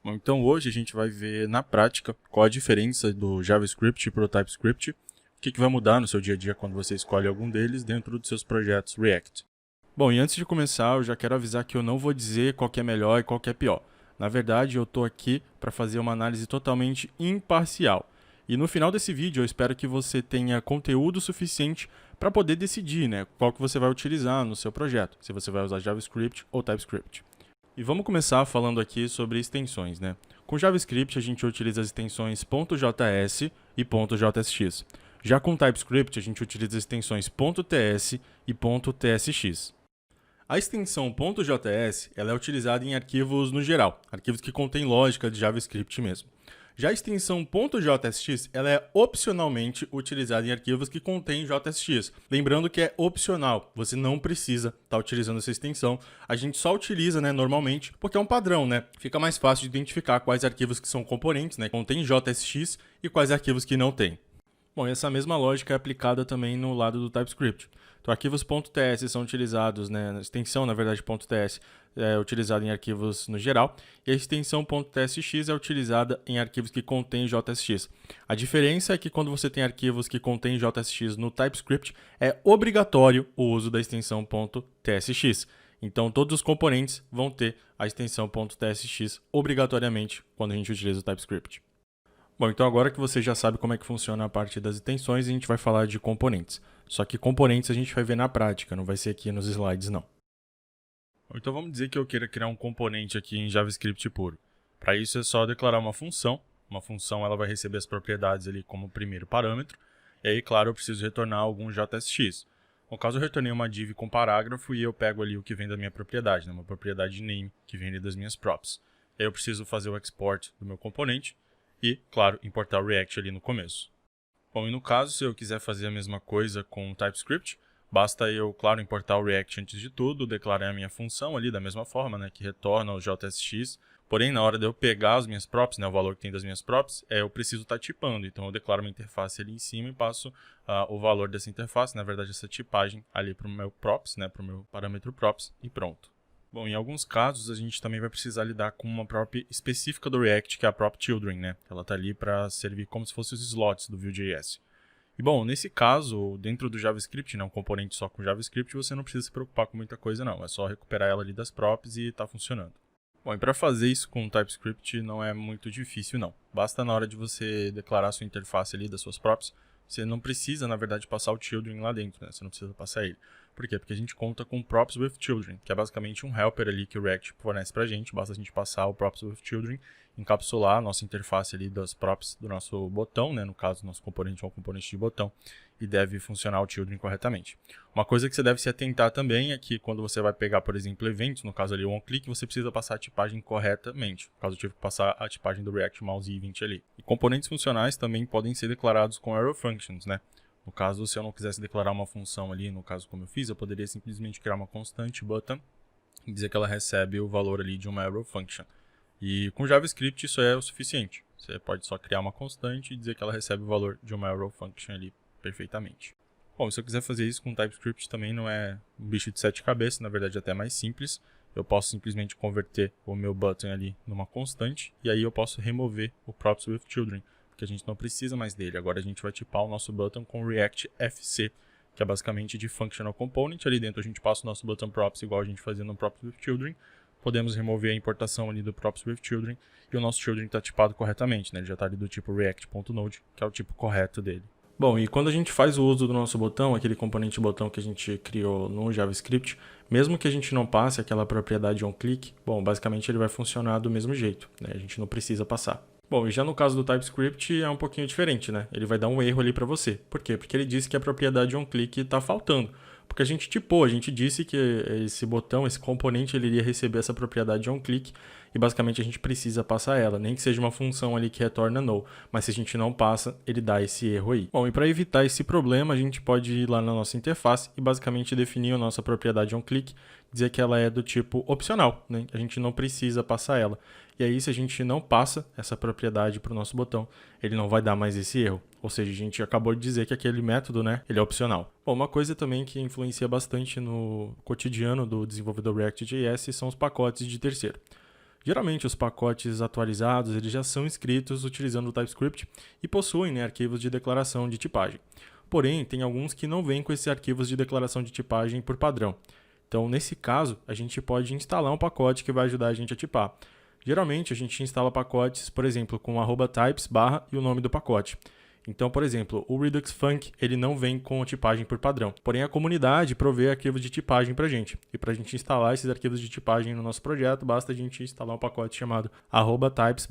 Bom, então hoje a gente vai ver na prática qual a diferença do JavaScript para o TypeScript, o que vai mudar no seu dia a dia quando você escolhe algum deles dentro dos seus projetos React. Bom, e antes de começar, eu já quero avisar que eu não vou dizer qual que é melhor e qual que é pior. Na verdade, eu estou aqui para fazer uma análise totalmente imparcial. E no final desse vídeo, eu espero que você tenha conteúdo suficiente para poder decidir, qual que você vai utilizar no seu projeto, se você vai usar JavaScript ou TypeScript. E vamos começar falando aqui sobre extensões, Com JavaScript, a gente utiliza as extensões .js e .jsx. Já com TypeScript, a gente utiliza as extensões .ts e .tsx. A extensão .js ela é utilizada em arquivos no geral, arquivos que contêm lógica de JavaScript mesmo. Já a extensão .jsx ela é opcionalmente utilizada em arquivos que contêm JSX. Lembrando que é opcional, você não precisa estar utilizando essa extensão. A gente só utiliza normalmente porque é um padrão, Fica mais fácil de identificar quais arquivos que são componentes, contém JSX e quais arquivos que não têm. Bom, e essa mesma lógica é aplicada também no lado do TypeScript. Então, arquivos .ts são utilizados, a extensão, na verdade, .ts é utilizada em arquivos no geral, e a extensão .tsx é utilizada em arquivos que contêm JSX. A diferença é que quando você tem arquivos que contêm JSX no TypeScript, é obrigatório o uso da extensão .tsx. Então, todos os componentes vão ter a extensão .tsx obrigatoriamente quando a gente utiliza o TypeScript. Bom, então agora que você já sabe como é que funciona a parte das extensões, a gente vai falar de componentes. Só que componentes a gente vai ver na prática, não vai ser aqui nos slides não. Então vamos dizer que eu queira criar um componente aqui em JavaScript puro. Para isso é só declarar uma função. Uma função ela vai receber as propriedades ali como primeiro parâmetro. E aí, claro, eu preciso retornar algum JSX. No caso, eu retornei uma div com parágrafo e eu pego ali o que vem da minha propriedade, uma propriedade name que vem ali das minhas props. E aí eu preciso fazer o export do meu componente. E, claro, importar o React ali no começo. Bom, e no caso, se eu quiser fazer a mesma coisa com o TypeScript, basta eu, claro, importar o React antes de tudo, declarar a minha função ali da mesma forma, que retorna o JSX. Porém, na hora de eu pegar as minhas props, o valor que tem das minhas props, eu preciso estar tipando. Então, eu declaro uma interface ali em cima e passo o valor dessa interface, na verdade, essa tipagem ali para o meu props, para o meu parâmetro props e pronto. Bom, em alguns casos, a gente também vai precisar lidar com uma prop específica do React, que é a prop children, Ela está ali para servir como se fossem os slots do Vue.js. E bom, nesse caso, dentro do JavaScript, um componente só com JavaScript, você não precisa se preocupar com muita coisa não. É só recuperar ela ali das props e está funcionando. Bom, e para fazer isso com o TypeScript não é muito difícil não. Basta na hora de você declarar a sua interface ali das suas props, você não precisa, na verdade, passar o children lá dentro, Você não precisa passar ele. Por quê? Porque a gente conta com props with children, que é basicamente um helper ali que o React fornece pra gente. Basta a gente passar o props with children, encapsular a nossa interface ali das props do nosso botão, No caso, nosso componente é um componente de botão, e deve funcionar o children corretamente. Uma coisa que você deve se atentar também é que quando você vai pegar, por exemplo, eventos, no caso ali o onClick, você precisa passar a tipagem corretamente. No caso, eu tive que passar a tipagem do React Mouse Event ali. E componentes funcionais também podem ser declarados com arrow functions, No caso, se eu não quisesse declarar uma função ali, no caso como eu fiz, eu poderia simplesmente criar uma constante button e dizer que ela recebe o valor ali de uma arrow function. E com JavaScript isso é o suficiente. Você pode só criar uma constante e dizer que ela recebe o valor de uma arrow function ali perfeitamente. Bom, se eu quiser fazer isso com TypeScript também não é um bicho de 7 cabeças, na verdade é até mais simples. Eu posso simplesmente converter o meu button ali numa constante e aí eu posso remover o props with children, porque a gente não precisa mais dele. Agora a gente vai tipar o nosso button com React FC, que é basicamente de Functional Component. Ali dentro a gente passa o nosso button props igual a gente fazia no props with children. Podemos remover a importação ali do props with children e o nosso children está tipado corretamente, Ele já está ali do tipo react.node, que é o tipo correto dele. Bom, e quando a gente faz o uso do nosso botão, aquele componente botão que a gente criou no JavaScript, mesmo que a gente não passe aquela propriedade onClick, bom, basicamente ele vai funcionar do mesmo jeito, A gente não precisa passar. Bom, e já no caso do TypeScript é um pouquinho diferente, Ele vai dar um erro ali para você. Por quê? Porque ele disse que a propriedade onClick está faltando. Porque a gente tipou, a gente disse que esse botão, esse componente, ele iria receber essa propriedade onClick e basicamente a gente precisa passar ela, nem que seja uma função ali que retorna null, mas se a gente não passa, ele dá esse erro aí. Bom, e para evitar esse problema, a gente pode ir lá na nossa interface e basicamente definir a nossa propriedade onClick, dizer que ela é do tipo opcional, A gente não precisa passar ela. E aí, se a gente não passa essa propriedade para o nosso botão, ele não vai dar mais esse erro. Ou seja, a gente acabou de dizer que aquele método, ele é opcional. Bom, uma coisa também que influencia bastante no cotidiano do desenvolvedor React.js são os pacotes de terceiro. Geralmente os pacotes atualizados eles já são escritos utilizando o TypeScript e possuem, arquivos de declaração de tipagem. Porém, tem alguns que não vêm com esses arquivos de declaração de tipagem por padrão. Então, nesse caso, a gente pode instalar um pacote que vai ajudar a gente a tipar. Geralmente, a gente instala pacotes, por exemplo, com @types/ e o nome do pacote. Então, por exemplo, o Redux Func ele não vem com tipagem por padrão. Porém, a comunidade provê arquivos de tipagem para a gente. E para a gente instalar esses arquivos de tipagem no nosso projeto, basta a gente instalar um pacote chamado @types/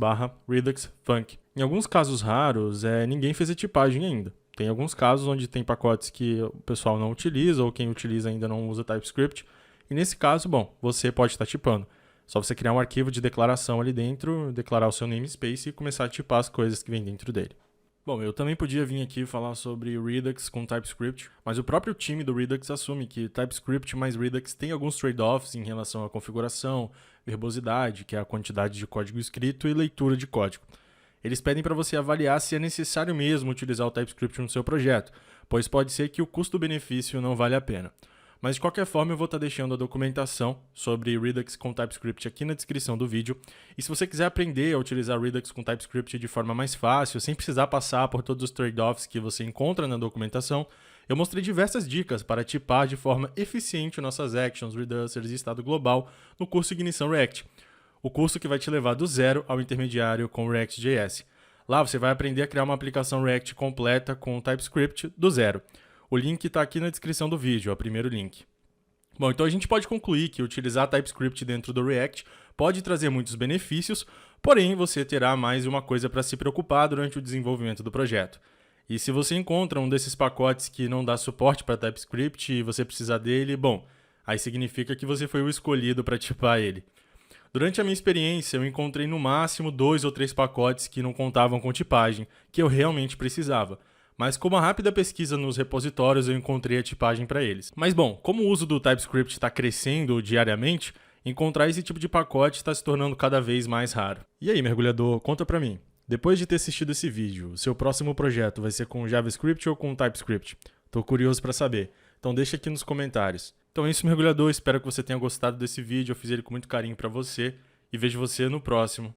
Redux Func. Em alguns casos raros, ninguém fez a tipagem ainda. Tem alguns casos onde tem pacotes que o pessoal não utiliza ou quem utiliza ainda não usa TypeScript. E nesse caso, bom, você pode estar tipando. Só você criar um arquivo de declaração ali dentro, declarar o seu namespace e começar a tipar as coisas que vem dentro dele. Bom, eu também podia vir aqui falar sobre Redux com TypeScript, mas o próprio time do Redux assume que TypeScript mais Redux tem alguns trade-offs em relação à configuração, verbosidade, que é a quantidade de código escrito, e leitura de código. Eles pedem para você avaliar se é necessário mesmo utilizar o TypeScript no seu projeto, pois pode ser que o custo-benefício não vale a pena. Mas de qualquer forma eu vou estar deixando a documentação sobre Redux com TypeScript aqui na descrição do vídeo. E se você quiser aprender a utilizar Redux com TypeScript de forma mais fácil, sem precisar passar por todos os trade-offs que você encontra na documentação, eu mostrei diversas dicas para tipar de forma eficiente nossas actions, reducers e estado global no curso Ignição React. O curso que vai te levar do zero ao intermediário com React.js. Lá você vai aprender a criar uma aplicação React completa com TypeScript do zero. O link está aqui na descrição do vídeo, é o primeiro link. Bom, então a gente pode concluir que utilizar TypeScript dentro do React pode trazer muitos benefícios, porém você terá mais uma coisa para se preocupar durante o desenvolvimento do projeto. E se você encontra um desses pacotes que não dá suporte para TypeScript e você precisar dele, bom, aí significa que você foi o escolhido para tipar ele. Durante a minha experiência, eu encontrei no máximo 2 ou 3 pacotes que não contavam com tipagem, que eu realmente precisava. Mas com uma rápida pesquisa nos repositórios, eu encontrei a tipagem para eles. Mas bom, como o uso do TypeScript está crescendo diariamente, encontrar esse tipo de pacote está se tornando cada vez mais raro. E aí, mergulhador, conta para mim. Depois de ter assistido esse vídeo, seu próximo projeto vai ser com JavaScript ou com TypeScript? Tô curioso para saber. Então deixa aqui nos comentários. Então é isso, mergulhador. Espero que você tenha gostado desse vídeo. Eu fiz ele com muito carinho para você e vejo você no próximo.